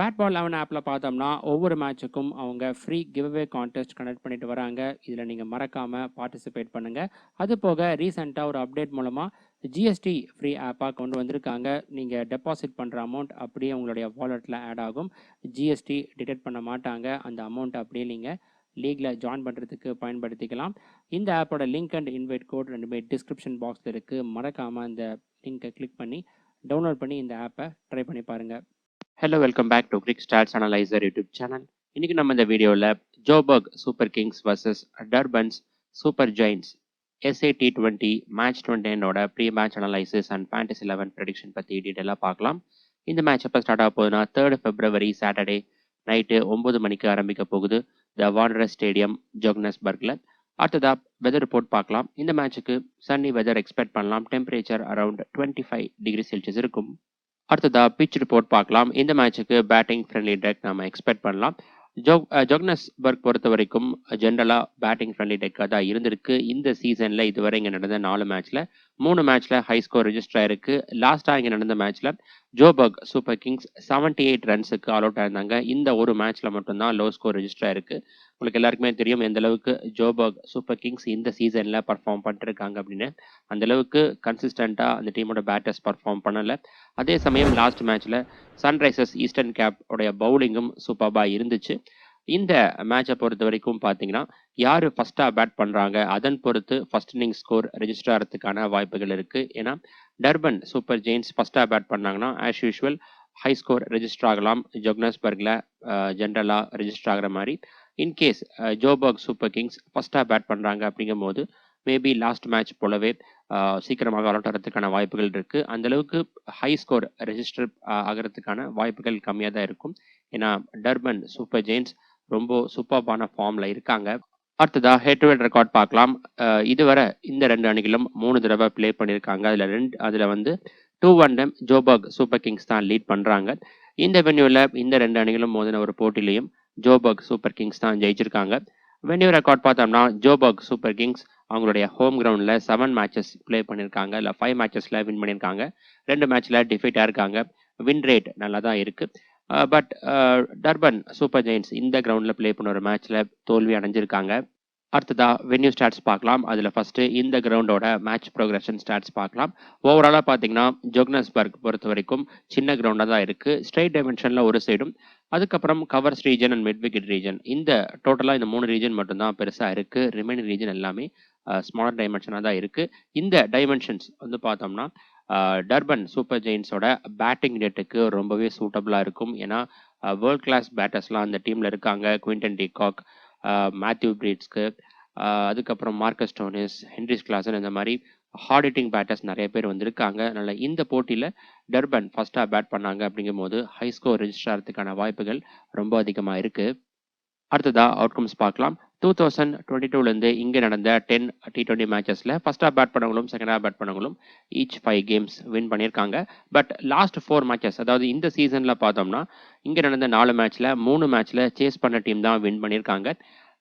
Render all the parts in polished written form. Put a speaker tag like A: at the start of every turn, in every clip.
A: Bat ball 11 ஆப்பில் பார்த்தோம்னா ஒவ்வொரு மேட்சுக்கும் அவங்க ஃப்ரீ கிவ்அவே கான்டெஸ்ட் கனெக்ட் பண்ணிட்டு வராங்க. இதில் நீங்கள் மறக்காமல் பார்ட்டிசிபேட் பண்ணுங்கள். அது போக ரீசெண்டாக ஒரு அப்டேட் மூலமாக ஜிஎஸ்டி ஃப்ரீ ஆப்பாக கொண்டு வந்திருக்காங்க. நீங்கள் டெபாசிட் பண்ணுற அமௌண்ட் அப்படியே உங்களுடைய வாலெட்டில் ஆட் ஆகும். ஜிஎஸ்டி டிடெக்ட் பண்ண மாட்டாங்க. அந்த அமௌண்ட் அப்படியே நீங்கள் லீகில் ஜாயின் பண்ணுறதுக்கு பயன்படுத்திக்கலாம். இந்த ஆப்போட லிங்க் அண்ட் இன்வைட் கோட் ரெண்டுமே டிஸ்கிரிப்ஷன் பாக்ஸில் இருக்குது. மறக்காமல் அந்த லிங்கை கிளிக் பண்ணி டவுன்லோட் பண்ணி இந்த ஆப்பை ட்ரை பண்ணி பாருங்கள்.
B: Hello welcome back to Cric Stats Analyzer YouTube channel. இன்னைக்கு நம்ம இந்த வீடியோவில் Joburg Super Kings versus Durban's Super Giants SA T20 match 29ஓட pre match analysis and fantasy 11 prediction பற்றி டீட்டெயிலாக பார்க்கலாம். இந்த மேட்ச் எப்போ ஸ்டார்ட் ஆக போகுதுன்னா 3rd February சாட்டர்டே நைட்டு 9 மணிக்கு ஆரம்பிக்க போகுது த வாண்டரஸ் ஸ்டேடியம் ஜோகன்னஸ்பர்கில். அடுத்ததா வெதர் ரிப்போர்ட் பார்க்கலாம். இந்த மேட்சுக்கு சன்னி வெதர் எக்ஸ்பெக்ட் பண்ணலாம். டெம்பரேச்சர் அரௌண்ட் 25 டிகிரி செல்சியஸ் இருக்கும். அடுத்ததா பிச் ரிப்போர்ட் பார்க்கலாம். இந்த மேட்சுக்கு பேட்டிங் ஃப்ரெண்ட்லி டெக் நம்ம எக்ஸ்பெக்ட் பண்ணலாம். ஜோகன்னஸ்பர்க் பொறுத்த வரைக்கும் ஜென்ரலாக பேட்டிங் ஃப்ரெண்ட்லி டெக்காக தான் இருந்திருக்கு. இந்த சீசனில் இதுவரை இங்கே நடந்த 4 மேட்ச்சில் 3 மேட்ச்சில் ஹை ஸ்கோர் ரெஜிஸ்டர் ஆயிருக்கு. லாஸ்ட்டாக இங்கே நடந்த மேட்ச்சில் ஜோபர்க் சூப்பர் கிங்ஸ் 78 ரன்ஸுக்கு ஆல் அவுட் ஆயிருந்தாங்க. இந்த ஒரு மேட்ச்சில் மட்டும்தான் லோ ஸ்கோர் ரெஜிஸ்டர் ஆயிருக்கு. உங்களுக்கு எல்லாருக்குமே தெரியும் எந்த அளவுக்கு ஜோபர்க் சூப்பர் கிங்ஸ் இந்த சீசனில் பர்ஃபார்ம் பண்ணிருக்காங்க அப்படின்னு. அந்த அளவுக்கு கன்சிஸ்டண்ட்டாக அந்த டீமோட பேட்டர்ஸ் பர்ஃபார்ம் பண்ணலை. அதே சமயம் லாஸ்ட் மேட்ச்சில் சன்ரைசர்ஸ் ஈஸ்டர்ன் கேப் உடைய பவுலிங்கும் சூப்பராக இருந்துச்சு. இந்த மேட்சை பொறுத்த வரைக்கும் பார்த்தீங்கன்னா யார் ஃபஸ்ட்டாக பேட் பண்ணுறாங்க அதன் பொறுத்து ஃபர்ஸ்ட் இன்னிங் ஸ்கோர் ரெஜிஸ்டர் ஆகிறதுக்கான வாய்ப்புகள் இருக்குது. ஏன்னா டர்பன் சூப்பர் ஜெயின்ஸ் ஃபஸ்ட்டாக பேட் பண்ணாங்கன்னா as usual high score register ஆகலாம். ஜோகன்னஸ்பர்கில் ஜென்ரலாக ரெஜிஸ்டர் ஆகிற மாதிரி. இன்கேஸ் ஜோபர்க் சூப்பர் கிங்ஸ் ஃபஸ்ட்டாக பேட் பண்ணுறாங்க அப்படிங்கும் போது மேபி லாஸ்ட் மேட்ச் போலவே சீக்கிரமாக அவுட் ஆகிறதுக்கான வாய்ப்புகள் இருக்குது. அந்தளவுக்கு ஹை ஸ்கோர் ரெஜிஸ்டர் ஆகிறதுக்கான வாய்ப்புகள் கம்மியாக தான் இருக்கும். ஏன்னா டர்பன் சூப்பர் ஜெயின்ஸ் ரொம்ப சூப்பர்பான ஃபார்மில் இருக்காங்க. அடுத்ததா ஹெட் டு ஹெட் ரெக்கார்ட் பார்க்கலாம். இதுவரை இந்த 2 அணிகளும் 3 தடவை ப்ளே பண்ணியிருக்காங்க. அதில் வந்து 2-1 ஜோபர்க் சூப்பர் கிங்ஸ் தான் லீட் பண்ணுறாங்க. இந்த வென்யூவில் இந்த 2 அணிகளும் மோதின ஒரு போட்டியிலையும் ஜோபர்க் சூப்பர் கிங்ஸ் தான் ஜெயிச்சிருக்காங்க. வென்யூ ரெக்கார்ட் பார்த்தோம்னா ஜோபர்க் சூப்பர் கிங்ஸ் அவங்களுடைய ஹோம் கிரவுண்டில் 7 மேட்சஸ் ப்ளே பண்ணியிருக்காங்க. இல்லை 5 மேட்சஸில் வின் பண்ணியிருக்காங்க. 2 மேட்ச்சில் டிஃபீட்டாக இருக்காங்க. வின் ரேட் நல்லா தான் இருக்குது. பட் டர்பன் சூப்பர் ஜெயின்ஸ் இந்த கிரவுண்டில் ப்ளே பண்ண ஒரு மேட்ச்சில் தோல்வி அடைஞ்சிருக்காங்க. அடுத்ததா வென்யூ ஸ்டாட்ஸ் பார்க்கலாம். அதில் ஃபஸ்ட்டு இந்த கிரவுண்டோட மேட்ச் ப்ரோக்ரஷன் ஸ்டாட்ஸ் பார்க்கலாம். ஓவராலாக பார்த்தீங்கன்னா ஜோகன்னஸ்பர்க் பொறுத்த வரைக்கும் சின்ன கிரவுண்டாக தான் இருக்குது. ஸ்ட்ரைட் டைமென்ஷனில் ஒரு சைடும், அதுக்கப்புறம் covers region and mid wicket region, இந்த டோட்டலாக இந்த 3 ரீஜன் மட்டும்தான் பெருசாக இருக்குது. ரிமைனிங் ரீஜன் எல்லாமே ஸ்மாலர் டைமென்ஷனாக தான் இருக்குது. இந்த டைமென்ஷன்ஸ் வந்து பார்த்தோம்னா டர்பன் சூப்பர் ஜெயின்ஸோட பேட்டிங் டேட்டுக்கு ரொம்பவே சூட்டபுளாக இருக்கும். ஏன்னா வேர்ல்ட் கிளாஸ் பேட்டர்ஸ்லாம் அந்த டீமில் இருக்காங்க. குவிண்டன் டிகாக், மேத்யூ பிரீட்ஸ்க்கு, அதுக்கப்புறம் மார்க்கஸ் ஸ்டோனிஸ், ஹென்ரிஸ் கிளாசன், இந்த மாதிரி ஹார்ட் ஹிட்டிங் பேட்டர்ஸ் நிறைய பேர் வந்திருக்காங்க. அதனால் இந்த போட்டியில் டர்பன் ஃபஸ்ட்டாக பேட் பண்ணாங்க அப்படிங்கும் போது ஹை ஸ்கோர் ரெஜிஸ்டர் ஆகிறதுக்கான வாய்ப்புகள் ரொம்ப அதிகமாக இருக்குது. அடுத்ததாக அவுட்கம்ஸ் பார்க்கலாம். 2022லேருந்து இங்கே நடந்த 10 T20 மேட்சஸில் ஃபஸ்ட்டாக பேட் பண்ணவங்களும் செகண்டாக பேட் பண்ணவங்களும் ஈச் 5 கேம்ஸ் வின் பண்ணியிருக்காங்க. பட் லாஸ்ட் 4 மேட்சஸ், அதாவது இந்த சீசனில் பார்த்தோம்னா இங்கே நடந்த 4 மேட்ச்சில் 3 மேட்ச்சில் சேஸ் பண்ண டீம் தான் வின் பண்ணியிருக்காங்க.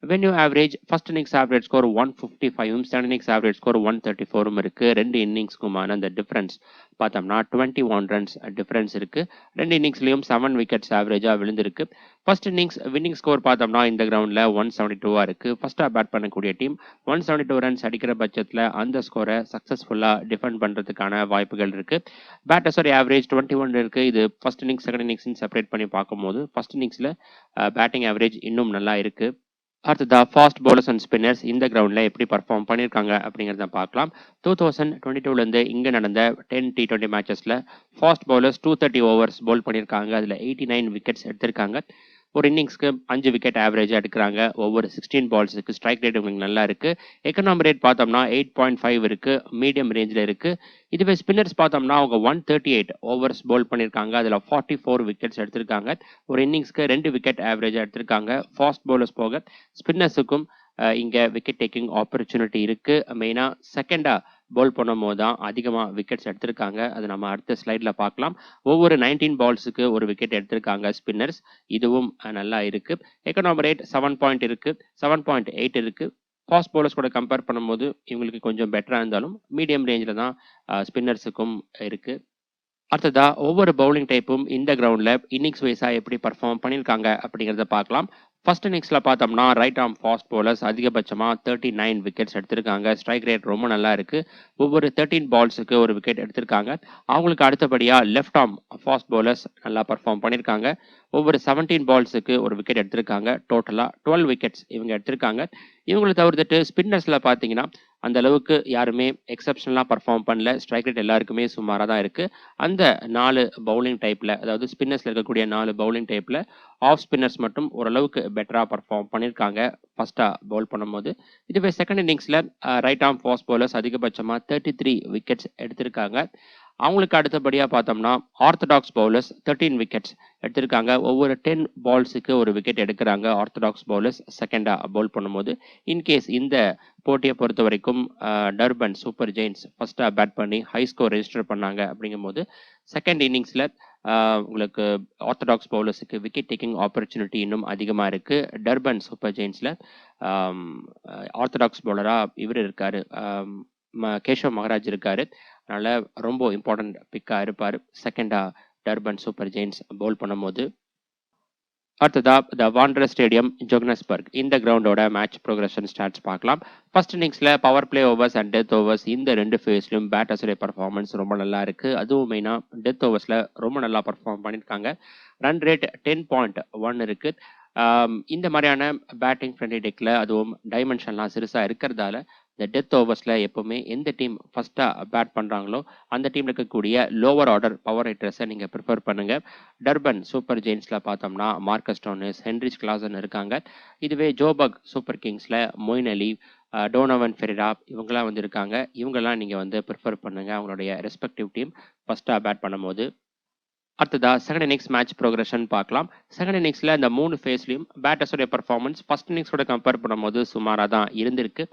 B: Venue average first innings average score 155, second innings average score 134 இருக்குது. 2 இன்னிங்ஸ்க்குமான அந்த டிஃப்ரென்ஸ் பார்த்தோம்னா 21 ரன்ஸ் டிஃப்ரென்ஸ் இருக்குது. 2 இன்னிங்ஸ்லையும் 7 விக்கெட்ஸ் ஆவரேஜாக விழுந்திருக்கு. ஃபர்ஸ்ட் இன்னிங்ஸ் வின்னிங் ஸ்கோர் பார்த்தோம்னா இந்த கிரவுண்டில் 172 இருக்குது. ஃபர்ஸ்ட்டாக பேட் பண்ணக்கூடிய டீம் 172 ரன்ஸ் அடிக்கிற பட்சத்தில் அந்த ஸ்கோரை சக்ஸஸ்ஃபுல்லாக டிஃபெண்ட் பண்ணுறதுக்கான வாய்ப்புகள் இருக்குது. பேட்டர்ஸோட ஆவரேஜ் 21 இருக்குது. இது ஃபர்ஸ்ட் இன்னிங்ஸ் செகண்ட் இன்னிங்ஸ்னு செப்பரேட் பண்ணி பார்க்கும்போது ஃபர்ஸ்ட் இன்னிங்ஸில் பேட்டிங் ஆவரேஜ் இன்னும் நல்லா இருக்குது. அடுத்ததா ஃபாஸ்ட் பவுலர்ஸ் அண்ட் ஸ்பின்னர்ஸ் இந்த கிரவுண்டில் எப்படி பர்ஃபார்ம் பண்ணியிருக்காங்க அப்படிங்கிறத பார்க்கலாம். 2022லேருந்து இங்கே நடந்த 10 T20 மேட்சஸில் ஃபாஸ்ட் பவுலர்ஸ் 230 ஓவர்ஸ் பவுல் பண்ணியிருக்காங்க. அதில் 89 விக்கெட்ஸ் எடுத்திருக்காங்க. ஒரு இன்னிங்ஸ்க்கு 5 விக்கெட் ஆவரேஜாக எடுக்கிறாங்க. ஒவ்வொரு 16 பால்ஸுக்கு ஸ்ட்ரைக் ரேட் உங்களுக்கு நல்லா இருக்குது. எக்கனாமி ரேட் பார்த்தோம்னா 8.5 இருக்குது. மீடியம் ரேஞ்சில் இருக்குது. இதுவே ஸ்பின்னர்ஸ் பார்த்தோம்னா அவங்க 138 ஓவர்ஸ் பவுல் பண்ணியிருக்காங்க. அதில் 44 விக்கெட்ஸ் எடுத்திருக்காங்க. ஒரு இன்னிங்ஸ்க்கு 2 விக்கெட் ஆவரேஜாக எடுத்திருக்காங்க. ஃபாஸ்ட் பவுலர்ஸ் போக ஸ்பின்னர்ஸுக்கும் இங்கே விக்கெட் டேக்கிங் ஆப்பர்ச்சுனிட்டி இருக்குது. மெயினாக செகண்டாக பவுல் பண்ணும்போது தான் அதிகமாக விக்கெட்ஸ் எடுத்திருக்காங்க. அது நம்ம அடுத்த ஸ்லைடில் பார்க்கலாம். ஒவ்வொரு 19 பால்ஸுக்கு ஒரு விக்கெட் எடுத்திருக்காங்க ஸ்பின்னர்ஸ். இதுவும் நல்லா இருக்குது. எக்கனாமி ரேட் 7.8 இருக்குது. ஃபாஸ்ட் பவுலர்ஸ் கூட கம்பேர் பண்ணும்போது இவங்களுக்கு கொஞ்சம் பெட்டராக இருந்தாலும் மீடியம் ரேஞ்சில் தான் ஸ்பின்னர்ஸுக்கும் இருக்குது. அடுத்ததா ஒவ்வொரு பவுலிங் டைப்பும் இந்த கிரவுண்டில் இன்னிங்ஸ் வைஸாக எப்படி பர்ஃபார்ம் பண்ணியிருக்காங்க அப்படிங்கிறத பார்க்கலாம். ஃபர்ஸ்ட் இன்னிங்ஸில் பார்த்தோம்னா ரைட் ஆர்ம் ஃபாஸ்ட் பவுலர்ஸ் அதிகபட்சமாக 39 விக்கெட்ஸ் எடுத்திருக்காங்க. ஸ்ட்ரைக் ரேட் ரொம்ப நல்லா இருக்குது. ஒவ்வொரு 13 பால்ஸுக்கு ஒரு விக்கெட் எடுத்திருக்காங்க. அவங்களுக்கு அடுத்தபடியாக லெஃப்ட் ஆர்ம் ஃபாஸ்ட் பவுலர்ஸ் நல்லா பர்ஃபார்ம் பண்ணியிருக்காங்க. ஒவ்வொரு 17 பால்ஸுக்கு ஒரு விக்கெட் எடுத்திருக்காங்க. டோட்டலாக 12 விக்கெட்ஸ் இவங்க எடுத்திருக்காங்க. இவங்களை தவிர்த்துட்டு ஸ்பின்னர்ஸில் பார்த்தீங்கன்னா அந்த அளவுக்கு யாருமே எக்ஸப்ஷனலாக பர்ஃபார்ம் பண்ணல. ஸ்ட்ரைக் ரேட் எல்லாருக்குமே சுமாராக தான் இருக்குது. அந்த 4 பவுலிங் டைப்பில், அதாவது ஸ்பின்னர்ஸில் இருக்கக்கூடிய 4 பவுலிங் டைப்பில் ஆஃப் ஸ்பின்னர்ஸ் மட்டும் ஓரளவுக்கு பெட்டராக பர்ஃபார்ம் பண்ணியிருக்காங்க ஃபர்ஸ்ட்டாக பவுல் பண்ணும்போது. இதுவே செகண்ட் இன்னிங்ஸில் ரைட் ஆர்ம் ஃபாஸ்ட் பவுலர்ஸ் அதிகபட்சமாக 33 விக்கெட்ஸ் எடுத்திருக்காங்க. அவங்களுக்கு அடுத்தபடியாக பார்த்தோம்னா ஆர்த்தடாக்ஸ் பவுலர்ஸ் 13 விக்கெட்ஸ் எடுத்திருக்காங்க. ஒவ்வொரு 10 பால்ஸுக்கு ஒரு விக்கெட் எடுக்கிறாங்க ஆர்த்தடாக்ஸ் பவுலர்ஸ் செகண்டாக பவுல் பண்ணும்போது. இன்கேஸ் இந்த போட்டியை பொறுத்த வரைக்கும் டர்பன் சூப்பர் ஜெயின்ஸ் ஃபர்ஸ்ட்டாக பேட் பண்ணி ஹை ஸ்கோர் ரெஜிஸ்டர் பண்ணாங்க. அப்படிங்கும்போது செகண்ட் இன்னிங்ஸில் உங்களுக்கு ஆர்த்தடாக்ஸ் பவுலர்ஸுக்கு விக்கெட் டேக்கிங் ஆப்பர்ச்சுனிட்டி இன்னும் அதிகமாக இருக்குது. டர்பன் சூப்பர் ஜெயின்ஸில் ஆர்த்தடாக்ஸ் பவுலராக இவர் இருக்கார், கேஷவ் மகராஜ் இருக்கார். அதனால் ரொம்ப இம்பார்ட்டன்ட் பிக்காக இருப்பார் செகண்டாக டர்பன் சூப்பர் ஜெயின்ஸ் பவுல் பண்ணும்போது. அடுத்ததா த வாண்டரர் ஸ்டேடியம் ஜோகனஸ்பர்க் இந்த கிரவுண்டோட மேட்ச் ப்ரோக்ரஷன் ஸ்டாட்ஸ் பார்க்கலாம். ஃபர்ஸ்ட் இன்னிங்ஸில் power play overs and death overs இந்த ரெண்டு ஃபேஸ்லையும் பேட்டர்ஸுடைய பர்ஃபார்மன்ஸ் ரொம்ப நல்லா இருக்குது. அதுவும் மெயினாக டெத் ஓவர்ஸில் ரொம்ப நல்லா பர்ஃபார்ம் பண்ணியிருக்காங்க. ரன் ரேட் 10.1 இருக்குது. இந்த மாதிரியான பேட்டிங் ஃப்ரெண்ட்லி டெக்கில் அதுவும் டைமென்ஷன்லாம் சிறுசாக இருக்கிறதால இந்த டெத் ஓவர்ஸில் எப்போவுமே எந்த டீம் ஃபஸ்ட்டாக பேட் பண்ணுறாங்களோ அந்த டீமில் இருக்கக்கூடிய லோவர் ஆர்டர் பவர் ஹிட்டர்ஸை நீங்கள் ப்ரிஃபர் பண்ணுங்கள். டர்பன் சூப்பர் ஜெயின்ஸில் பார்த்தோம்னா மார்க்கஸ் ஸ்டோனிஸ், ஹென்ரிச் கிளாசன் இருக்காங்க. இதுவே ஜோபக் சூப்பர் கிங்ஸில் மொயின் அலி, டோனவன் ஃபெரிரா இவங்கெல்லாம் வந்து இருக்காங்க. இவங்கெல்லாம் நீங்கள் வந்து ப்ரிஃபர் பண்ணுங்கள் அவங்களுடைய ரெஸ்பெக்டிவ் டீம் ஃபஸ்ட்டாக பேட் பண்ணும்போது. அடுத்ததா செகண்ட் இன்னிங்ஸ் மேட்ச் ப்ரோக்ரஷன் பார்க்கலாம். செகண்ட் இன்னிங்ஸில் இந்த 3 ஃபேஸ்லையும் பேட்டர்ஸோடைய பர்ஃபார்மன்ஸ் ஃபர்ஸ்ட் இன்னிங்ஸோட கம்பேர் பண்ணும்போது சுமாராக தான் இருந்திருக்கு.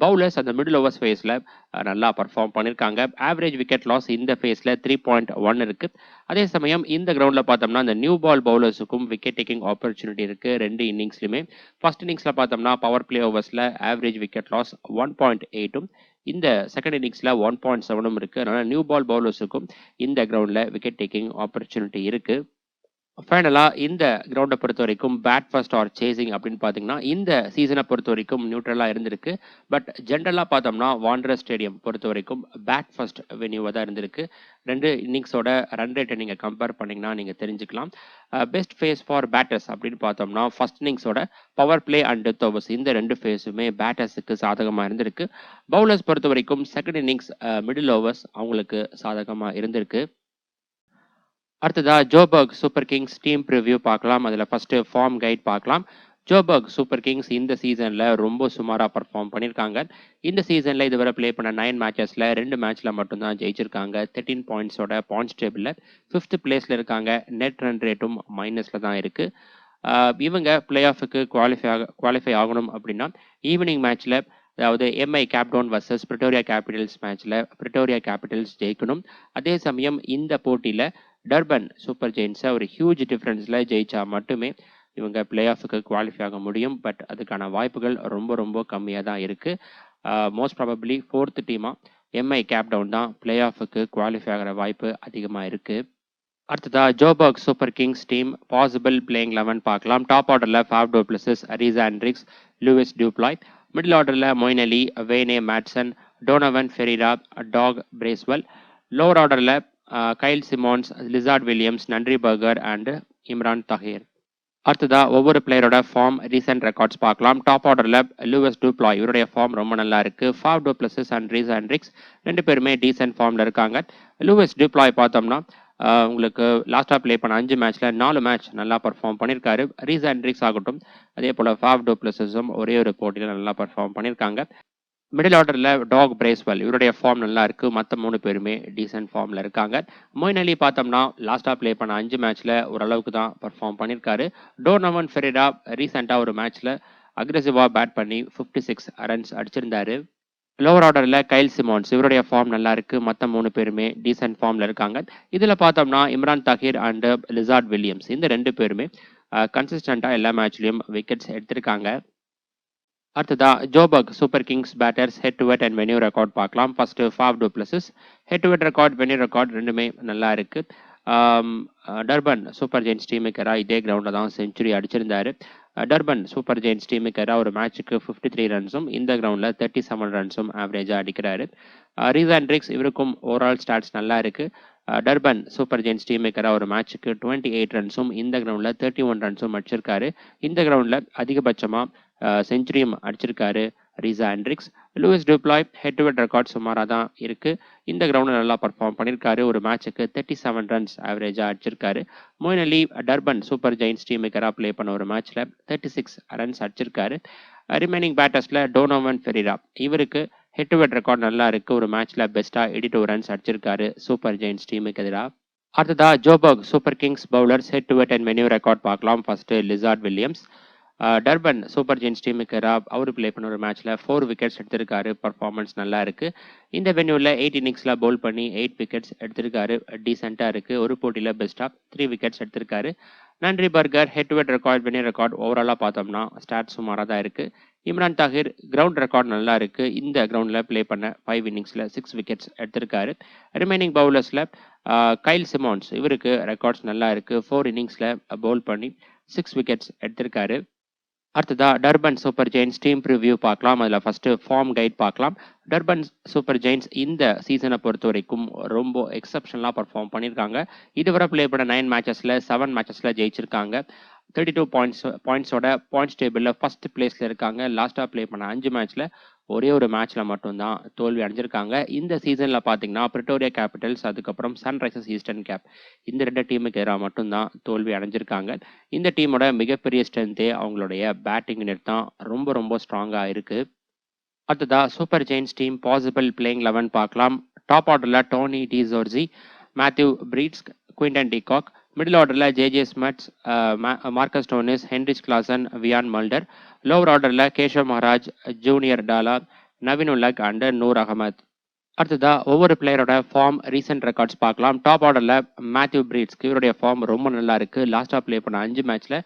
B: பவுலர்ஸ் அந்த மிடில் ஓவர்ஸ் ஃபேஸில் நல்லா பர்ஃபார்ம் பண்ணியிருக்காங்க. ஆவரேஜ் விக்கெட் லாஸ் இந்த ஃபேஸில் 3.1 இருக்குது. அதே சமயம் இந்த கிரவுண்டில் பார்த்தோம்னா இந்த நியூ பால் பவுலர்ஸுக்கும் விக்கெட் டேக்கிங் ஆப்பர்ச்சுனிட்டி இருக்குது ரெண்டு இன்னிங்ஸ்லையுமே. ஃபர்ஸ்ட் இன்னிங்ஸில் பார்த்தோம்னா பவர் பிளே ஓவர்ஸில் ஆவரேஜ் விக்கெட் லாஸ் 1.8ம், இந்த செகண்ட் இன்னிங்ஸில் 1.7ம் இருக்குது. அதனால் நியூ பால் பவுலர்ஸுக்கும் இந்த கிரவுண்டில் விக்கெட் டேக்கிங் ஆப்பர்ச்சுனிட்டி இருக்குது. ஃபைனலாக இந்த கிரவுண்டை பொறுத்த வரைக்கும் பேட் ஃபர்ஸ்ட் ஆர் சேசிங் அப்படின்னு பார்த்தீங்கன்னா இந்த சீசனை பொறுத்த வரைக்கும் நியூட்ரலாக இருந்திருக்கு. பட் ஜென்ரலாக பார்த்தோம்னா வாண்டரர் ஸ்டேடியம் பொறுத்த வரைக்கும் பேட் ஃபர்ஸ்ட் வென்யூவாக தான் இருந்திருக்கு. ரெண்டு இன்னிங்ஸோட ரன் ரேட்டை நீங்கள் கம்பேர் பண்ணிங்கன்னா நீங்கள் தெரிஞ்சுக்கலாம். பெஸ்ட் ஃபேஸ் ஃபார் பேட்டர்ஸ் அப்படின்னு பார்த்தோம்னா ஃபர்ஸ்ட் இன்னிங்ஸோட power play and death overs இந்த ரெண்டு ஃபேஸுமே பேட்டர்ஸுக்கு சாதகமாக இருந்திருக்கு. பவுலர்ஸ் பொறுத்த வரைக்கும் செகண்ட் இன்னிங்ஸ் மிடில் ஓவர்ஸ் அவங்களுக்கு சாதகமாக இருந்திருக்கு. அடுத்ததா Joburg Super Kings team preview பார்க்கலாம். அதில் ஃபர்ஸ்ட் ஃபார்ம் கைட் பார்க்கலாம். ஜோபர்க் சூப்பர் கிங்ஸ் இந்த சீசனில் ரொம்ப சுமாராக பர்ஃபார்ம் பண்ணியிருக்காங்க. இந்த சீசனில் இதுவரை ப்ளே பண்ண 9 மேட்சஸில் 2 மேட்ச்சில் மட்டும்தான் ஜெயிச்சிருக்காங்க. 13 பாயிண்ட்ஸோட பாயிண்ட்ஸ் டேபிளில் 5th பிளேஸில் இருக்காங்க. நெட் ரன் ரேட்டும் மைனஸில் தான் இருக்குது. இவங்க பிளே ஆஃபுக்கு குவாலிஃபை ஆகணும் அப்படின்னா ஈவினிங் மேட்ச்சில், அதாவது Mi Cape Town versus Pretoria Capitals மேட்ச்சில் பிரிட்டோரியா கேபிட்டல்ஸ் ஜெயிக்கணும். அதே சமயம் இந்த போட்டியில் டர்பன் சூப்பர் ஜெயின்ஸை ஒரு ஹியூஜ் டிஃப்ரென்ஸில் ஜெயிச்சா மட்டுமே இவங்க பிளே ஆஃபுக்கு குவாலிஃபை ஆக முடியும். பட் அதுக்கான வாய்ப்புகள் ரொம்ப ரொம்ப கம்மியாக தான் இருக்குது. மோஸ்ட் ப்ராபப்ளி 4th டீமாக எம்ஐ கேப்டவுன் தான் பிளே ஆஃபுக்கு குவாலிஃபை ஆகிற வாய்ப்பு அதிகமாக இருக்குது. அடுத்ததா Joburg Super Kings team possible playing 11 பார்க்கலாம். டாப் ஆர்டரில் Faf du Plessis, Reeza Hendricks, Leus du Plooy. Middle ஆர்டரில் Moeen Ali, Wayne Madsen, Donovan Ferreira, Doug Bracewell. Lower ஆர்டரில் Kyle Simmonds, Lizaad Williams, Nandre Burger and Imran Tahir. அடுத்ததா ஒவ்வொரு பிளேயரோட ஃபார்ம் ரீசன்ட் ரெக்கார்ட்ஸ் பார்க்கலாம். Top ஆர்டரில் Leus du Plooy, இவருடைய ஃபார்ம் ரொம்ப நல்லா இருக்குது. Faf du pluses and ரீசா Hendricks ரெண்டு பேருமே டீசென்ட் ஃபார்மில் இருக்காங்க. லூயிஸ் டியூப்ளாய் பார்த்தோம்னா உங்களுக்கு லாஸ்ட்டாக ப்ளே பண்ண 5 மேட்ச்சில் 4 மேட்ச் நல்லா பர்ஃபார்ம் பண்ணியிருக்காரு. ரீசா ஹென்ட்ரிக்ஸ் ஆகட்டும், அதே போல் ஃபாஃப் டு பிளஸஸும் ஒரே ஒரு போட்டியில் நல்லா பர்ஃபார்ம் பண்ணியிருக்காங்க. மிடில் ஆர்டரில் டாக் பிரேஸ்வெல், இவருடைய ஃபார்ம் நல்லா இருக்குது. மற்ற 3 பேருமே டீசென்ட் ஃபார்மில் இருக்காங்க. மொயின் அலி பார்த்தோம்னா லாஸ்ட்டாக ப்ளே பண்ண 5 மேட்ச்சில் ஓரளவுக்கு தான் பர்ஃபார்ம் பண்ணியிருக்காரு. டோனவன் ஃபெரிரா ரீசெண்டாக ஒரு மேட்ச்சில் அக்ரெசிவாக பேட் பண்ணி 56 ரன்ஸ் அடிச்சிருந்தாரு. லோவர் ஆர்டரில் கைல் சிமோன்ஸ், இவருடைய ஃபார்ம் நல்லா இருக்குது. மற்ற 3 பேருமே டீசென்ட் ஃபார்மில் இருக்காங்க. இதில் பார்த்தோம்னா Imran Tahir and Lizaad Williams இந்த 2 பேருமே கன்சிஸ்டண்ட்டாக எல்லா மேட்ச்லேயும் விக்கெட்ஸ் எடுத்திருக்காங்க. அடுத்ததா Joburg Super Kings batters head to head and venue record பார்க்கலாம். First Faf du Plessis head to head record venue record ரெண்டுமே நல்லா இருக்கு. டர்பன் சூப்பர் ஜெயின்ஸ் டீமுக்கு எதிராக இதே கிரவுண்டில் தான் செஞ்சுரி அடிச்சிருந்தாரு. டர்பன் சூப்பர் ஜெயின்ஸ் டீமுக்கு எதிராக ஒரு மேட்சுக்கு 53 ரன்ஸும் இந்த கிரவுண்டில் 37 ரன்ஸும் ஆவரேஜாக அடிக்கிறாரு. ரீஸ் ஆண்ட்ரிக்ஸ் இவருக்கும் ஓவரால் ஸ்டாட்ஸ் நல்லா இருக்கு. டர்பன் சூப்பர் ஜெயின்ஸ் டீமுக்கு எதிராக ஒரு மேட்சுக்கு 28 ரன்ஸும் இந்த கிரவுண்டில் 31 ரன்ஸும் அடிச்சிருக்காரு. இந்த கிரவுண்டில் அதிகபட்சமாக செஞ்சுரியும் அடிச்சிருக்காரு Reeza Hendricks. Leus du Plooy head to head record சுமாராக தான் இருக்கு. இந்த கிரவுண்டில் நல்லா பர்ஃபார்ம் பண்ணியிருக்காரு. ஒரு மேட்சுக்கு 37 ரன்ஸ் ஆவரேஜாக அடிச்சிருக்காரு. மொயின் அலி டர்பன் சூப்பர் ஜெயின்ஸ் டீமுக்கு எதிராக ப்ளே பண்ண ஒரு மேட்ச்ல 36 ரன்ஸ் அடிச்சிருக்காரு. ரிமைனிங் பேட்டர்ஸ்ல டோனோவன் ஃபெரிரா இவருக்கு ஹெட் டு ஹெட் ரெக்கார்ட் நல்லா இருக்கு. ஒரு மேட்ச்ல பெஸ்டா 82 ரன்ஸ் அடிச்சிருக்காரு சூப்பர் ஜெயின்ஸ் டீமுக்கு எதிராக. அடுத்ததா Joburg Super Kings bowlers head to head and venue record பார்க்கலாம். First Lizaad Williams Durban Super Giants டீமுக்கு அவர் ப்ளே பண்ண ஒரு மேட்ச்ல 4 விக்கெட்ஸ் எடுத்திருக்காரு. பர்ஃபார்மன்ஸ் நல்லா இருக்கு. இந்த வென்யூல 8 இன்னிங்ஸ்ல பவுல் பண்ணி 8 விக்கெட்ஸ் எடுத்திருக்காரு. டீசெண்டா இருக்கு. ஒரு போட்டியில பெஸ்டா 3 விக்கெட்ஸ் எடுத்திருக்காரு. நன்றி burger head to head record venue record ஓவராலா பார்த்தோம்னா ஸ்டாட் சுமாராக தான் இருக்கு. இம்ரான் தாஹிர் கிரவுண்ட் ரெக்கார்ட் நல்லா இருக்கு. இந்த கிரவுண்ட்ல ப்ளே பண்ண 5 இன்னிங்ஸ்ல 6 விக்கெட்ஸ் எடுத்திருக்காரு. ரிமைனிங் பவுலர்ஸ்ல கைல் சிமோன்ஸ் இவருக்கு ரெக்கார்ட்ஸ் நல்லா இருக்கு. 4 இன்னிங்ஸ்ல பவுல் பண்ணி 6 விக்கெட்ஸ் எடுத்திருக்காரு. அடுத்ததா Durban Super Giants team preview பார்க்கலாம். அதில் ஃபர்ஸ்ட் ஃபார்ம் கைட் பார்க்கலாம். டர்பன் சூப்பர் ஜெயின்ஸ் இந்த சீசனை பொறுத்த வரைக்கும் ரொம்ப எக்ஸப்ஷனலாக பர்ஃபார்ம் பண்ணியிருக்காங்க. இதுவரை ப்ளே பண்ண 9 மேட்சஸில் 7 மேட்சஸில் ஜெயிச்சிருக்காங்க. 32 பாயிண்ட்ஸோட பாயிண்ட்ஸ் டேபிளில் ஃபர்ஸ்ட் பிளேஸில் இருக்காங்க. லாஸ்ட்டாக ப்ளே பண்ண 5 மேட்ச்சில் ஒரே ஒரு மேட்ச்சில் மட்டும்தான் தோல்வி அடைஞ்சிருக்காங்க. இந்த சீசனில் பார்த்தீங்கன்னா பிரிட்டோரியா கேபிட்டல்ஸ் அதுக்கப்புறம் சன்ரைசர்ஸ் ஈஸ்டர்ன் கேப் இந்த 2 டீமுக்கு எதிராக மட்டும்தான் தோல்வி அடைஞ்சிருக்காங்க. இந்த டீமோட மிகப்பெரிய ஸ்ட்ரென்த்தே அவங்களுடைய பேட்டிங் யூனிட் தான். ரொம்ப ரொம்ப ஸ்ட்ராங்காக இருக்கு. அடுத்ததா Super Giants team possible playing 11 பார்க்கலாம். டாப் ஆர்டரில் Tony de Zorzi, Matthew Breetzke, Quinton de Kock. Middle ஆர்டரில் J Smuts, Marcus Stoinis, Heinrich Klaasen, Wiaan Mulder. Lower ஆர்டரில் Keshav Maharaj, Junior Dala, Naveen ul Haq and Noor Ahmad. அடுத்ததா ஒவ்வொரு பிளேயரோட ஃபார்ம் ரீசெண்ட் ரெக்கார்ட்ஸ் பார்க்கலாம். டாப் ஆர்டரில் மேத்யூ பிரீட்ஸ்க்கு இவருடைய ஃபார்ம் ரொம்ப நல்லா இருக்கு. லாஸ்ட்டாக ப்ளே பண்ண 5 மேட்ச்ல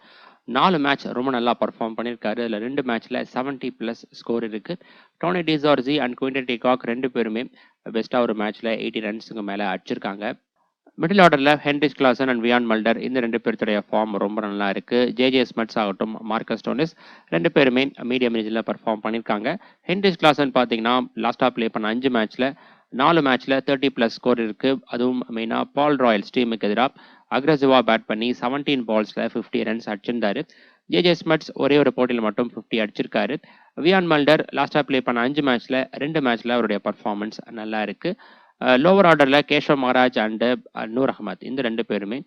B: 4 மேட்ச் ரொம்ப நல்லா பர்ஃபார்ம் பண்ணியிருக்காரு. அதில் 2 மேட்ச்ல 70+ ஸ்கோர் இருக்கு. Tony de Zorzi and Quinton de Kock 2 பேருமே பெஸ்ட்டாக ஒரு மேட்ச்ல 80 ரன்ஸுக்கு மேலே அடிச்சிருக்காங்க. மிடில் ஆர்டரில் ஹென்ரிச் கிளாசன் அண்ட் வியான் மல்டர் இந்த 2 பேருடைய ஃபார்ம் ரொம்ப நல்லா இருக்கு. ஜே ஸ்மட்ஸ் ஆகட்டும் மார்க்கஸ் டோனிஸ் 2 பேருமே மீடியம் ரேஞ்சில் பர்ஃபார்ம் பண்ணியிருக்காங்க. ஹென்ரிச் கிளாசன் பார்த்தீங்கன்னா லாஸ்ட்டாக ப்ளே பண்ண 5 மேட்ச்ல 4 மேட்ச்ல 30+ ஸ்கோர் இருக்கு. அதுவும் மெயினாக பால் ராயல்ஸ் டீமுக்கு எதிராக அக்ரெசிவா பேட் பண்ணி 17 பால்ஸ்ல 50 ரன்ஸ் அடிச்சிருந்தாரு. ஜே ஸ்மட்ஸ் ஒரே ஒரு போட்டியில் மட்டும் 50 அடிச்சிருக்காரு. வியான் மல்டர் லாஸ்ட்டாக ப்ளே பண்ண 5 மேட்ச்ல 2 மேட்ச்ல அவருடைய பர்ஃபார்மன்ஸ் நல்லா இருக்கு. லோவர் ஆர்டரில் கேஷவ் மகாராஜ் அண்ட் நூர் அகமத் இந்த 2 பேருமே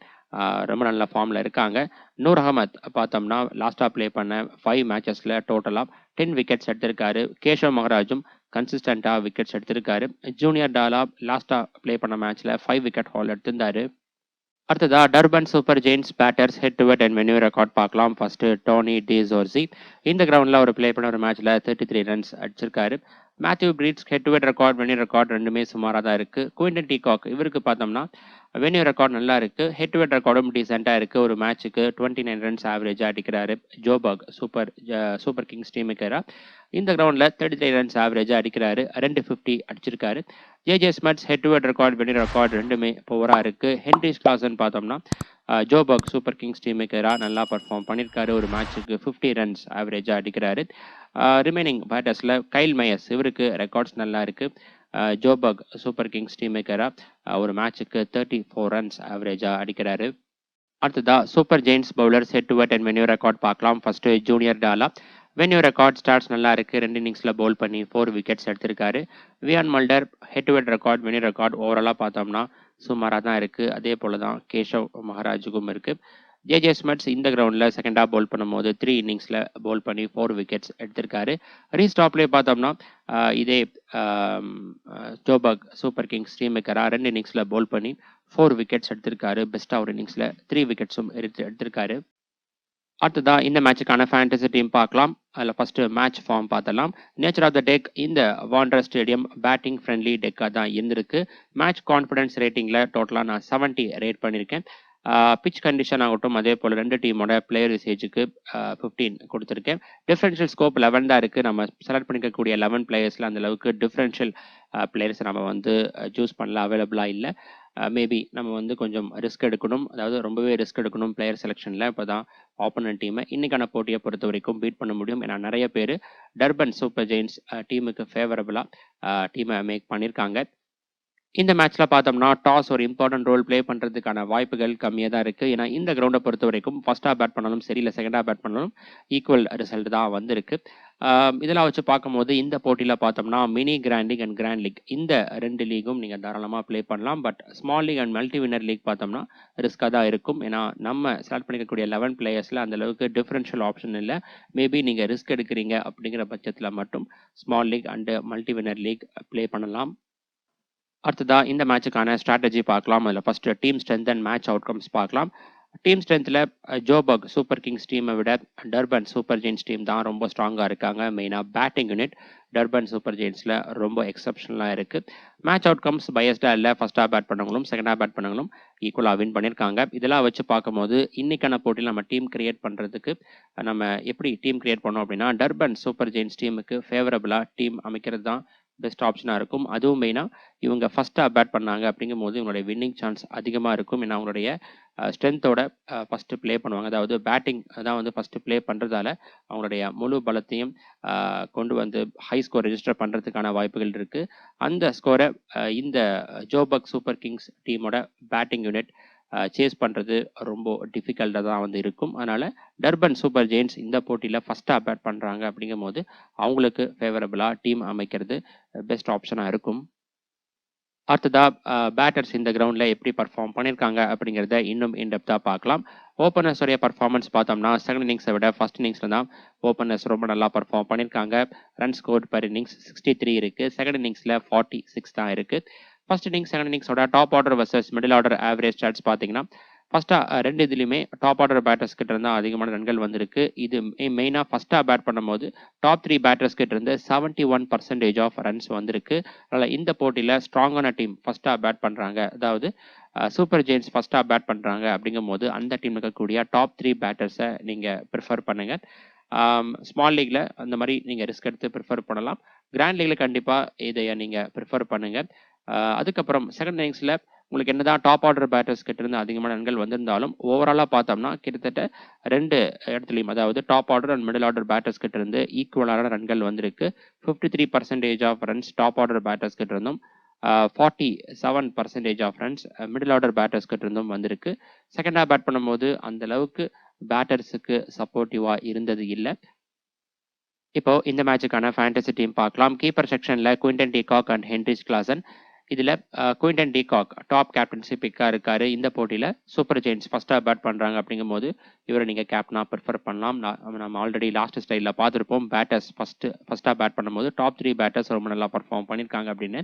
B: ரொம்ப நல்ல ஃபார்மில் இருக்காங்க. நூர் அகமத் பார்த்தோம்னா லாஸ்ட்டாக ப்ளே பண்ண 5 மேட்சஸில் டோட்டலாக 10 விக்கெட்ஸ் எடுத்திருக்காரு. கேஷவ் மகாராஜும் கன்சிஸ்டண்ட்டாக விக்கெட்ஸ் எடுத்திருக்காரு. ஜூனியர் டாலா லாஸ்ட்டாக ப்ளே பண்ண மேட்ச்சில் 5 விக்கெட் ஹால் எடுத்திருந்தாரு. அடுத்ததா Durban Super Giants batters head to head and venue record பார்க்கலாம். ஃபர்ஸ்ட் டோனி டி ஜோர்ஜி இந்த கிரவுண்டில் ஒரு ப்ளே பண்ண ஒரு மேட்ச்ல 33 ரன்ஸ் அடிச்சிருக்காரு. Matthew Breetzke head to head record venue record ரெண்டுமே சுமாராக தான் இருக்கு. குவிண்டன் டிகாக் இவருக்கு பார்த்தோம்னா வென்யூ ரெக்கார்ட் நல்லா இருக்கு. ஹெட் டு ஹெட் ரெக்கார்டும் டீசெண்டாக இருக்கு. ஒரு மேட்சுக்கு 29 ரன்ஸ் ஆவரேஜாக அடிக்கிறாரு. ஜோபர்க் சூப்பர் கிங்ஸ் டீமுக்கு இந்த கிரவுண்டில் 33 ரன்ஸ் ஆவரேஜாக அடிக்கிறாரு. 250 அடிச்சிருக்காரு. J Smuts head to head record venue record ரெண்டுமே பவராக இருக்கு. ஹென்ரிச் கிளாசன் பார்த்தோம்னா ஜோபர்க் சூப்பர் கிங்ஸ் டீமுக்கு நல்லா பர்ஃபார்ம் பண்ணியிருக்காரு. ஒரு மேட்சுக்கு 50 ரன்ஸ் ஆவரேஜாக அடிக்கிறாரு. ரிமைனிங் பேட்டர்ஸில் கைல் மயஸ் இவருக்கு ரெக்கார்ட்ஸ் நல்லா இருக்கு. ஜோபர்க் சூப்பர் கிங்ஸ் டீமுக்கு ஒரு மேட்சுக்கு 34 ரன்ஸ் ஆவரேஜாக அடிக்கிறாரு. அடுத்ததா Super Giants bowlers head to head and venue record பார்க்கலாம். First Junior Dala venue record stats நல்லா இருக்கு. 2 இன்னிங்ஸ்ல பவுல் பண்ணி 4 விக்கெட்ஸ் எடுத்திருக்காரு. Wiaan Mulder head to head record venue record ஓவராலாக பார்த்தோம்னா சுமாராக தான் இருக்கு. அதே போல தான் கேஷவ் மகாராஜுக்கும் இருக்கு. ஜே ஸ்மட்ஸ் இந்த கிரவுண்டில் செகண்டாக பவுல் பண்ணும்போது 3 இன்னிங்ஸில் பவுல் பண்ணி 4 விக்கெட்ஸ் எடுத்திருக்காரு. ரீஸ்டாப்லேயே பார்த்தோம்னா இதே ஜோபர்க் சூப்பர் கிங்ஸ் டீமுக்கு 2 இன்னிங்ஸில் பவுல் பண்ணி 4 விக்கெட்ஸ் எடுத்திருக்காரு. பெஸ்ட்டாக ஒரு இன்னிங்ஸில் 3 விக்கெட்ஸும் எடுத்திருக்காரு. அடுத்ததா இந்த மேட்சுக்கான ஃபேண்டசி டீம் பார்க்கலாம். அதில் ஃபர்ஸ்ட் மேட்ச் ஃபார்ம் பார்த்தலாம். நேச்சர் ஆஃப் த டெக் இந்த வாண்டர் ஸ்டேடியம் பேட்டிங் ஃப்ரெண்ட்லி டெக்காக தான் இருந்திருக்கு. மேட்ச் கான்ஃபிடன்ஸ் ரேட்டிங்கில் டோட்டலாக நான் 70 ரேட் பண்ணியிருக்கேன். பிட்ச் கண்டிஷன் ஆகட்டும், அதே போல் 2 டீமோட பிளேயர் யூசேஜுக்கு 15 கொடுத்துருக்கேன். டிஃபரன்ஷியல் ஸ்கோப் 11 தான் இருக்குது. நம்ம செலக்ட் பண்ணிக்கக்கூடிய 11 பிளேயர்ஸில் அந்த அளவுக்கு டிஃபரன்ஷியல் பிளேயர்ஸ் நம்ம வந்து சூஸ் பண்ணல, அவைலபிளாக இல்லை. மேபி நம்ம வந்து கொஞ்சம் ரிஸ்க் எடுக்கணும், அதாவது ரொம்பவே ரிஸ்க் எடுக்கணும் பிளேயர் செலெக்ஷனில். இப்போ தான் ஆப்போனன்ட் டீமை இன்னைக்கான போட்டியை பொறுத்த வரைக்கும் பீட் பண்ண முடியும். ஏன்னா நிறைய பேர் டர்பன் சூப்பர் ஜெயின்ஸ் டீமுக்கு ஃபேவரபுளாக டீமை மேக் பண்ணியிருக்காங்க. இந்த மேட்ச்ல பார்த்தோம்னா டாஸ் ஒரு இம்பார்ட்டன்ட் ரோல் ப்ளே பண்ணுறதுக்கான வாய்ப்புகள் கம்மியாக தான் இருக்குது. ஏன்னா இந்த கிரவுண்டை பொறுத்த வரைக்கும் ஃபர்ஸ்ட் ஹாஃப் பேட் பண்ணாலும் சரி, இல்லை செகண்ட் ஹாஃப் பேட் பண்ணாலும் ஈக்குவல் ரிசல்ட் தான் வந்திருக்கு. இதெல்லாம் வச்சு பார்க்கும்போது இந்த போட்டியில் பார்த்தோம்னா mini grand league and grand league இந்த 2 லீகும் நீங்கள் தாராளமாக ப்ளே பண்ணலாம். But small league and multi winner league பார்த்தோம்னா ரிஸ்க்காக தான் இருக்கும். ஏன்னா நம்ம செலக்ட் பண்ணிக்கக்கூடிய 11 பிளேயர்ஸில் அந்த அளவுக்கு டிஃபரன்ஷியல் ஆப்ஷன் இல்லை. மேபி நீங்கள் ரிஸ்க் எடுக்கிறீங்க அப்படிங்கிற பட்சத்தில் மட்டும் small league and multi winner league play பண்ணலாம். அடுத்ததா இந்த மேட்சுக்கான ஸ்ட்ராட்டஜி பார்க்கலாம். அதில் first team strength and match outcomes பார்க்கலாம். டீம் ஸ்ட்ரென்த்தில் ஜோபர்க் சூப்பர் கிங்ஸ் டீமை விட டர்பன் சூப்பர் ஜெயின்ஸ் டீம் தான் ரொம்ப ஸ்ட்ராங்காக இருக்காங்க. மெயினாக பேட்டிங் யூனிட் டர்பன் சூப்பர் ஜெயின்ஸில் ரொம்ப எக்ஸப்ஷனலாக இருக்குது. மேட்ச் அவுட்கம்ஸ் பயஸ்டாக இல்லை. ஃபர்ஸ்ட் ஹாஃப் பேட் பண்ணவங்களும் செகண்ட் ஹாஃப் பேட் பண்ணவங்களும் ஈக்குவலாக வின் பண்ணியிருக்காங்க. இதெல்லாம் வச்சு பார்க்கும்போது இன்னைக்கான போட்டியில் நம்ம டீம் கிரியேட் பண்ணுறதுக்கு நம்ம எப்படி டீம் கிரியேட் பண்ணோம் அப்படின்னா, டர்பன் சூப்பர் ஜெயின்ஸ் டீமுக்கு ஃபேவரபுளாக டீம் அமைக்கிறது தான் பெஸ்ட் ஆப்ஷனாக இருக்கும். அதுவும் மெயினாக இவங்க ஃபஸ்ட்டாக பேட் பண்ணாங்க அப்படிங்கும்போது இவங்களுடைய வின்னிங் சான்ஸ் அதிகமாக இருக்கும். ஏன்னா அவங்களுடைய ஸ்ட்ரென்த்தோட ஃபஸ்ட்டு ப்ளே பண்ணுவாங்க. அதாவது பேட்டிங் தான் வந்து ஃபஸ்ட்டு ப்ளே பண்ணுறதால அவங்களுடைய முழு பலத்தையும் கொண்டு வந்து ஹை ஸ்கோர் ரெஜிஸ்டர் பண்ணுறதுக்கான வாய்ப்புகள் இருக்குது. அந்த ஸ்கோரை இந்த ஜோபர்க் சூப்பர் கிங்ஸ் டீமோட பேட்டிங் யூனிட் சேஸ் பண்ணுறது ரொம்ப டிஃபிகல்ட்டாக தான் வந்து இருக்கும். அதனால் டர்பன் சூப்பர் ஜெயின்ஸ் இந்த போட்டியில் ஃபஸ்ட்டாக பேட் பண்ணுறாங்க அப்படிங்கும்போது அவங்களுக்கு ஃபேவரபுளாக டீம் அமைக்கிறது பெஸ்ட் ஆப்ஷனாக இருக்கும். அடுத்ததாக பேட்டர்ஸ் இந்த கிரவுண்டில் எப்படி பர்ஃபார்ம் பண்ணியிருக்காங்க அப்படிங்கிறத இன்னும் இன்டெப்த்தாக பார்க்கலாம். ஓப்பனர்ஸோடைய பர்ஃபார்மன்ஸ் பார்த்தோம்னா செகண்ட் இன்னிங்ஸை விட ஃபர்ஸ்ட் இன்னிங்ஸில் தான் ஓப்பனர்ஸ் ரொம்ப நல்லா பர்ஃபார்ம் பண்ணியிருக்காங்க. ரன் ஸ்கோர் பர் இன்னிங்ஸ் 63 இருக்குது. செகண்ட் இன்னிங்ஸில் 46 தான் இருக்குது. ஃபர்ஸ்ட் இன்னிங்ஸ் செகண்ட் இன்னிங்ஸோட top order versus middle order average stats பார்த்தீங்கன்னா ஃபர்ஸ்ட்டாக 2 இதுலையுமே டாப் ஆர்டர் பேட்டர்ஸ் கிட்ட இருந்தால் அதிகமான ரன்கள் வந்திருக்கு. இது மெயினாக ஃபர்ஸ்ட்டாக பேட் பண்ணும்போது டாப் 3 பேட்டர்ஸ் கிட்ட இருந்து 71% ஆஃப் ரன்ஸ் வந்திருக்கு. அதனால் இந்த போட்டியில் ஸ்ட்ராங்கான டீம் ஃபர்ஸ்ட்டாக பேட் பண்ணுறாங்க, அதாவது சூப்பர் ஜெயின்ஸ் ஃபர்ஸ்ட்டாக பேட் பண்ணுறாங்க அப்படிங்கும்போது அந்த டீம் இருக்கக்கூடிய டாப் 3 பேட்டர்ஸை நீங்கள் ப்ரிஃபர் பண்ணுங்கள். ஸ்மால் லீக்ல அந்த மாதிரி நீங்கள் ரிஸ்க் எடுத்து ப்ரிஃபர் பண்ணலாம். கிராண்ட் லீக்ல கண்டிப்பாக இதை நீங்கள் ப்ரிஃபர் பண்ணுங்கள். அதுக்கப்புறம் செகண்ட் இன்னிங்ஸில் உங்களுக்கு என்னதான் டாப் ஆர்டர் பேட்டர்ஸ் கிட்ட இருந்து அதிகமான ரன்கள் வந்திருந்தாலும் ஓவராலாக பார்த்தோம்னா கிட்டத்தட்ட 2 இடத்துலையும், அதாவது top order and middle order batters கிட்ட இருந்து ஈக்குவலான ரன்கள் வந்திருக்கு. 53% of runs top order batters கிட்ட இருந்தும் 47% of runs middle order batters கிட்ட இருந்தும் வந்திருக்கு. செகண்ட் ஹாஃப் பேட் பண்ணும்போது அந்த அளவுக்கு பேட்டர்ஸுக்கு சப்போர்ட்டிவாக இருந்தது இல்லை. இப்போ இந்த மேட்சுக்கான ஃபேண்டசி டீம் பார்க்கலாம். கீப்பர் செக்ஷனில் Quinton de Kock and Heinrich Klaasen. இதில் குவிண்டன் டீகாக் டாப் கேப்டன்சி பிக்காக இருக்காரு. இந்த போட்டியில் சூப்பர் ஜெயின்ஸ் ஃபர்ஸ்ட்டாக பேட் பண்ணுறாங்க அப்படிங்கும்போது இவரை நீங்கள் கேப்டனாக ப்ரிஃபர் பண்ணலாம். நம்ம ஆல்ரெடி லாஸ்ட் ஸ்டைலில் பார்த்துருப்போம். பேட்டர்ஸ் ஃபர்ஸ்ட்டாக பேட் பண்ணும்போது டாப் 3 பேட்டர்ஸ் ரொம்ப நல்லா பர்ஃபார்ம் பண்ணியிருக்காங்க அப்படின்னு.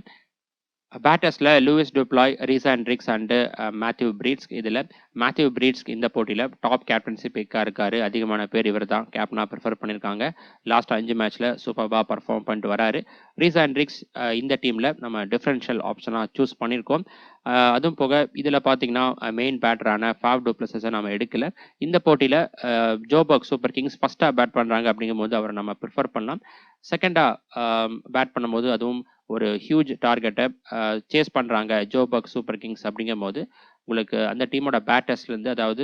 B: பேட்டர்ஸில் லூயிஸ் டுப்ளாய், ரீசா ஹெண்ட்ரிக்ஸ் அண்டு மேத்யூ பிரீட்ஸ்க். இதில் மேத்யூ பிரீட்ஸ்க் இந்த போட்டியில் டாப் கேப்டன்சி பிக்காக இருக்காரு. அதிகமான பேர் இவர் தான் கேப்டனாக ப்ரிஃபர் பண்ணியிருக்காங்க. லாஸ்ட் 5 மேட்ச்சில் சூப்பராக பர்ஃபார்ம் பண்ணிட்டு வராரு. ரீசா ஹெண்ட்ரிக்ஸ் இந்த டீமில் நம்ம டிஃபரன்ஷியல் ஆப்ஷனாக சூஸ் பண்ணியிருக்கோம். அதுவும் போக இதில் பார்த்தீங்கன்னா மெயின் பேட்டரான ஃபாஃப் டு பிளஸஸை நம்ம எடுக்கல. இந்த போட்டியில் ஜோபர்க் சூப்பர் கிங்ஸ் ஃபர்ஸ்ட்டாக பேட் பண்ணுறாங்க அப்படிங்கும்போது அவரை நம்ம ப்ரிஃபர் பண்ணலாம். செகண்டாக பேட் பண்ணும்போது அதுவும் ஒரு ஹியூஜ் டார்கெட்டை சேஸ் பண்ணுறாங்க ஜோபர்க் சூப்பர் கிங்ஸ் அப்படிங்கும்போது உங்களுக்கு அந்த டீமோட பேட்டர்ஸ்லேருந்து, அதாவது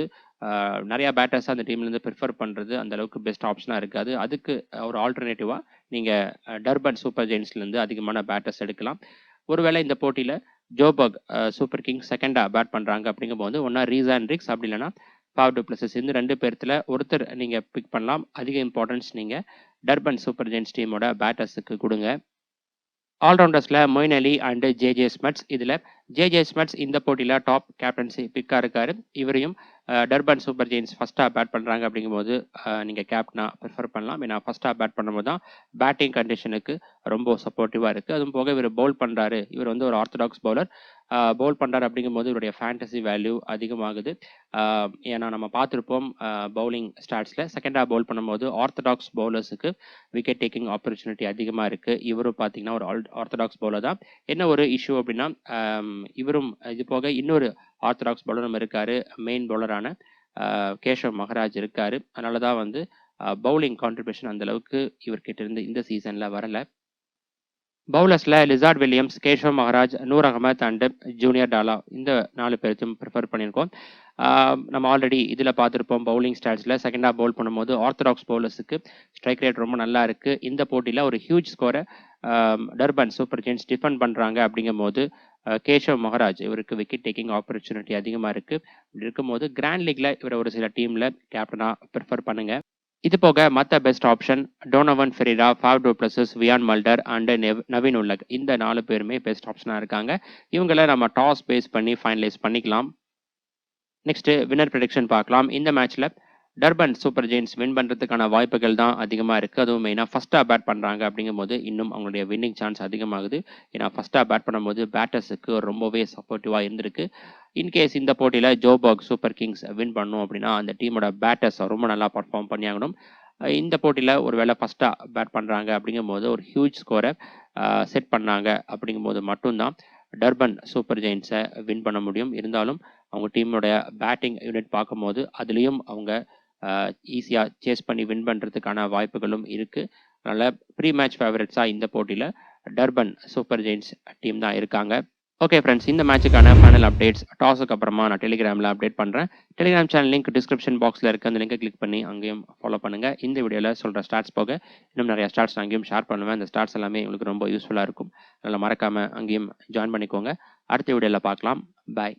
B: நிறையா பேட்டர்ஸ் அந்த டீம்லேருந்து ப்ரிஃபர் பண்ணுறது அந்த அளவுக்கு பெஸ்ட் ஆப்ஷனாக இருக்காது. அதுக்கு ஒரு ஆல்டர்னேட்டிவாக நீங்கள் டர்பன் சூப்பர் ஜெயின்ஸ்லேருந்து அதிகமான பேட்டர்ஸ் எடுக்கலாம். ஒருவேளை இந்த போட்டியில் ஜோபர்க் சூப்பர் கிங்ஸ் செகண்டாக பேட் பண்ணுறாங்க அப்படிங்கும்போது ஒன்றா ரீசா ஹெண்ட்ரிக்ஸ் அப்படி இல்லைன்னா ஃபாஃப் டு பிளஸஸ் இந்த 2 பேர்த்தில் ஒருத்தர் நீங்கள் பிக் பண்ணலாம். அதிக இம்பார்ட்டன்ஸ் நீங்கள் டர்பன் சூப்பர் ஜெயின்ஸ் டீமோட பேட்டர்ஸுக்கு கொடுங்க. ஆல்ரவுண்டர்ஸில் மொயின் அலி அண்டு ஜேஜே ஸ்மட்ஸ். இதில் ஜேஜே ஸ்மட்ஸ் இந்த போட்டியில் டாப் கேப்டன்சி பிக்காக இருக்கார். இவரையும் டர்பன் சூப்பர் ஜெயின்ஸ் ஃபர்ஸ்ட்டாக பேட் பண்ணுறாங்க அப்படிங்கும்போது நீங்கள் கேப்டனாக ப்ரிஃபர் பண்ணலாம். ஏன்னா ஃபர்ஸ்ட்டாக பேட் பண்ணும்போது தான் பேட்டிங் கண்டிஷனுக்கு ரொம்ப சப்போர்ட்டிவாக இருக்குது. அதுவும் போக இவர் பவுல் பண்ணுறாரு. இவர் வந்து ஒரு ஆர்த்தடாக்ஸ் பவுலர்.
A: பவுல் பண்ணுறாரு அப்படிங்கும்போது இவருடைய ஃபேண்டசி வேல்யூ அதிகமாகுது. ஏன்னா நம்ம பார்த்துருப்போம் பவுலிங் ஸ்டாட்ஸில் செகண்ட் ஹாஃப் பவுல் பண்ணும்போது ஆர்த்தடாக்ஸ் பவுலர்ஸுக்கு விக்கெட் டேக்கிங் ஆப்பர்ச்சுனிட்டி அதிகமாக இருக்குது. இவரும் பார்த்தீங்கன்னா ஒரு ஆர்த்தடாக்ஸ் பவுலர் தான். என்ன ஒரு இஷ்யூ அப்படின்னா இவரும் இது போக இன்னொரு ஆர்த்தடாக்ஸ் பவுலரும் இருக்கார், மெயின் பவுலரான கேஷவ் மகராஜ் இருக்கார். அதனால தான் வந்து பவுலிங் கான்ட்ரிபியூஷன் அந்தளவுக்கு இவர்கிட்ட இருந்து இந்த சீசனில் வரலை. பவுலர்ஸில் Lizaad Williams, Keshav Maharaj, Noor Ahmad and Junior Dala இந்த 4 பேர்த்தையும் ப்ரிஃபர் பண்ணியிருக்கோம். நம்ம ஆல்ரெடி இதில் பார்த்துருப்போம் பவுலிங் ஸ்டாட்ஸில் செகண்ட் ஹாஃப் பவுல் பண்ணும்போது ஆர்த்தடாக்ஸ் பவுலர்ஸுக்கு ஸ்ட்ரைக் ரேட் ரொம்ப நல்லா இருக்குது. இந்த போட்டியில் ஒரு ஹியூஜ் ஸ்கோரை டர்பன் சூப்பர் ஜெயின்ஸ் டிஃபெண்ட் பண்ணுறாங்க. அப்படிங்கும்போது கேஷவ் மகராஜ் இவருக்கு விக்கெட் டேக்கிங் ஆப்பர்ச்சுனிட்டி அதிகமாக இருக்குது. இப்படி இருக்கும்போது கிராண்ட் லீக்ல இவரை ஒரு சில டீமில் கேப்டனாக ப்ரிஃபர் பண்ணுங்கள். இது போக மற்ற best option Donovan Ferreira, Faf du Plessis, Wiaan Mulder and Naveen ul Haq இந்த 4 பேருமே பெஸ்ட் ஆப்ஷனாக இருக்காங்க. இவங்களை நம்ம டாஸ் பேஸ் பண்ணி ஃபைனலைஸ் பண்ணிக்கலாம். நெக்ஸ்ட்டு வின்னர் ப்ரெடிக்ஷன் பார்க்கலாம். இந்த மேட்ச்சில் டர்பன் சூப்பர் ஜெயின்ஸ் வின் பண்ணுறதுக்கான வாய்ப்புகள் தான் அதிகமாக இருக்குது. அதுவும் மெயினாக ஃபஸ்ட்டாக பேட் பண்ணுறாங்க அப்படிங்கும்போது இன்னும் அவங்களுடைய வின்னிங் சான்ஸ் அதிகமாகுது. ஏன்னா ஃபஸ்ட்டாக பேட் பண்ணும்போது பேட்டர்ஸுக்கு ரொம்பவே சப்போர்ட்டிவாக இருந்திருக்கு. இன்கேஸ் இந்த போட்டியில் ஜோபர்க் சூப்பர் கிங்ஸ் வின் பண்ணணும் அப்படின்னா அந்த டீமோட பேட்டர்ஸ் ரொம்ப நல்லா பர்ஃபார்ம் பண்ணியாகணும். இந்த போட்டியில் ஒரு வேளை ஃபஸ்ட்டாக பேட் பண்ணுறாங்க அப்படிங்கும்போது ஒரு ஹியூஜ் ஸ்கோரை செட் பண்ணாங்க அப்படிங்கும்போது மட்டும்தான் டர்பன் சூப்பர் ஜெயின்ஸை வின் பண்ண முடியும். இருந்தாலும் அவங்க டீமோடைய பேட்டிங் யூனிட் பார்க்கும்போது அதுலேயும் அவங்க ஈஸியாக சேஸ் பண்ணி வின் பண்ணுறதுக்கான வாய்ப்புகளும் இருக்குது. அதனால் ப்ரீ மேட்ச் ஃபேவரட்ஸாக இந்த போட்டியில் டர்பன் சூப்பர் ஜெயின்ஸ் டீம் தான் இருக்காங்க. ஓகே ஃப்ரெண்ட்ஸ், இந்த மேட்சுக்கான ஃபைனல் அப்டேட்ஸ் டாஸுக்கு அப்புறமா நான் டெலிகிராமில் அப்டேட் பண்ணுறேன். டெலிகிராம் சேனல் லிங்க் டிஸ்கிரிப்ஷன் பாக்ஸில் இருக்குது. அந்த லிங்கை கிளிக் பண்ணி அங்கேயும் ஃபாலோ பண்ணுங்கள். இந்த வீடியோவில் சொல்கிற ஸ்டாட்ஸ் போக இன்னும் நிறையா ஸ்டாட்ஸ் நான் அங்கேயும் ஷேர் பண்ணுவேன். அந்த ஸ்டாட்ஸ் எல்லாமே உங்களுக்கு ரொம்ப யூஸ்ஃபுல்லாக இருக்கும். அதனால் மறக்காமல் அங்கேயும் ஜாயின் பண்ணிக்கோங்க. அடுத்த வீடியோவில் பார்க்கலாம். பாய்.